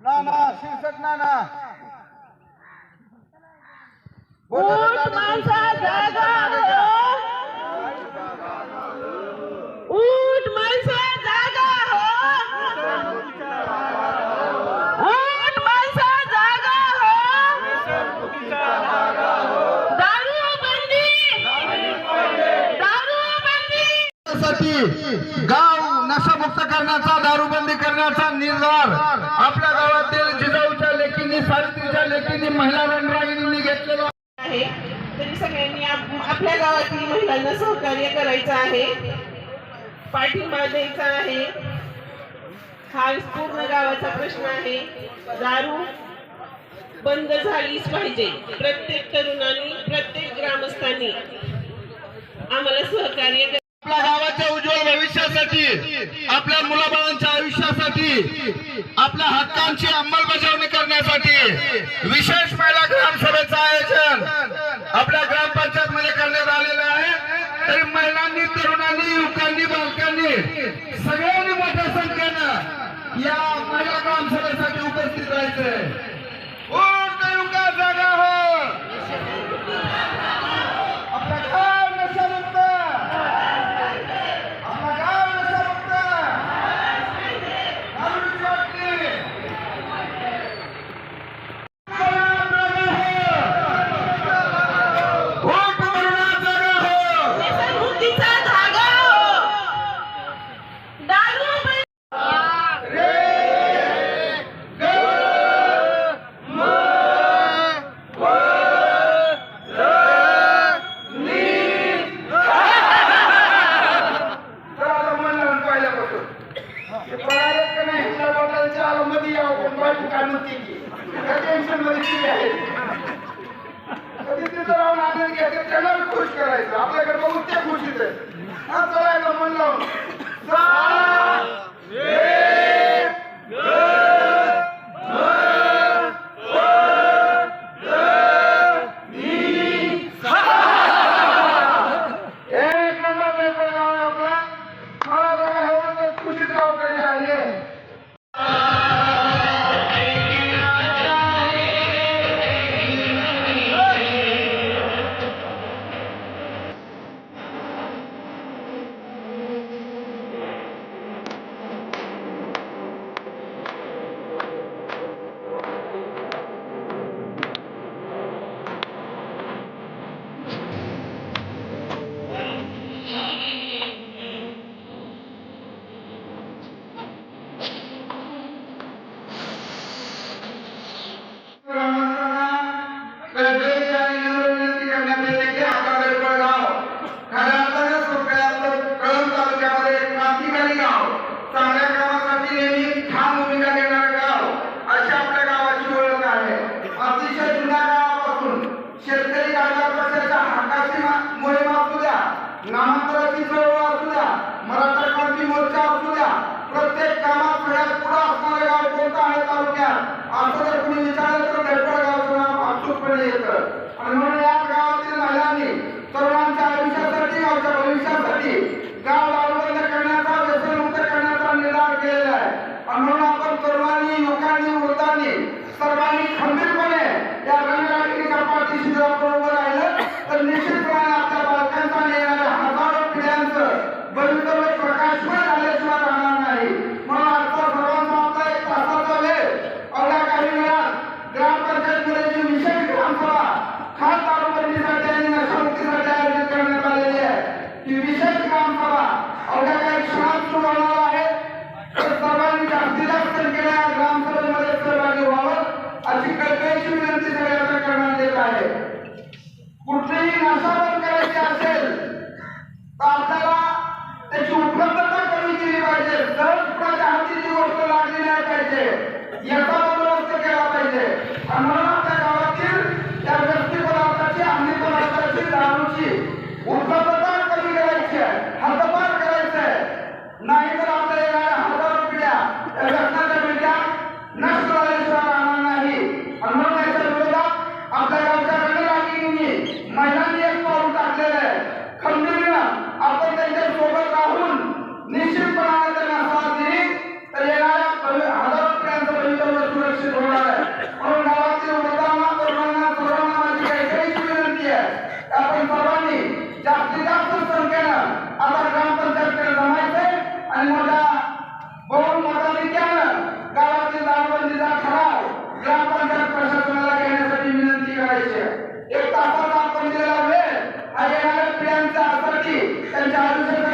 ना ना शीर्षक ना ना ऊट माणसा जागा हो, ऊट माणसा जागा हो, ऊट माणसा जागा हो, दारू बंदी, दारू बंदी साठी गाव नशामुक्त करण्याचा, दारूबंदी करण्याचा निर्धार आपल्या गावातील जिजाऊच्या लेकींनी, सावित्रीच्या लेकींनी, महिला रणरागिणींनी घेतलेला आहे. तरी सगळ्यांनी आपल्या गावातील महिलांना सहकार्य करायचं आहे, पाठिंबा द्यायचा आहे. हा पूर्ण गावाचा प्रश्न आहे. दारू बंद झालीच पाहिजे. प्रत्येक तरुणांनी, प्रत्येक ग्रामस्थांनी आम्हाला सहकार्य आपल्या गावाच्या उज्ज्वल भविष्यासाठी, आपल्या मुलाबाळांच्या आयुष्यासाठी, आपल्या हक्कांची अंमलबजावणी करण्यासाठी विशेष महिला ग्रामसभेचं आयोजन आपल्या ग्रामपंचायत मध्ये करण्यात आलेलं आहे. तरी महिलांनी, तरुणांनी, युवकांनी, बालकांनी सगळ्यांनी मोठ्या संख्येनं या महिला ग्रामसभेसाठी उपस्थित राहायचंय. ऊट युवका जागा हो, आपला गाव नशामुक्त, आपला गाव नशामुक्त, दारूची वाटणी. ऊट तरुणा जागा हो, व्यसनमुक्तीचा धागा हो, दारू बंद खुश करायचं आपल्याकडे बघून ते खुशीच आहे. हा चलायला मन लावून एक नंबर पेपर गाव आहे आपला. मला बघा हे खुशीत गावकडे आहे. नामांतराची चळवळ असू द्या, मराठा क्रांती मोर्चा असू द्या, प्रत्येक कामात सगळ्यात पुढे असणारे गाव कोणतं आहे तालुक्यात असं जर कुणी विचारलं तर भेटवळ गावचं नाव अचूकपणे येतं. आणि म्हणून याच गावातील महिलांनी तरुणांच्या आयुष्यासाठी, गावच्या भविष्यासाठी गाव दारूबंद करण्याचा, व्यसनमुक्त करण्याचा निर्धार केलेला आहे. आणि म्हणून आपण तरुणांनी, युवकांनी, वृद्धांनी सर्वांनी खंबीरपणे या रणरागिणीच्या पाठीशी जर आपण उभं राहिलं तर निश्चितपणे आपल्या बालकांचा आणि येणाऱ्या हजारो पिढ्यांचं भवितव्य प्रकाशमय झाल्याशिवाय राहणार नाही. म्हणून आजचा सर्वांचा आपला एक तासाचा वेळ अवघ्या काही वेळात ग्रामपंचायतमध्ये जी विशेष ग्रामसभा खास दारूबंदीसाठी आणि नशामुक्तीसाठी आयोजित करण्यात आलेली आहे, ती विशेष ग्रामसभा अवघ्या काही क्षणात सुरू होणार आहे. तर सर्वांनी जास्तीत जास्त संख्येने या ग्रामसभेमध्ये सहभागी व्हावं अशी कल्पना करण्यासाठी त्यांच्या आयुष्याचा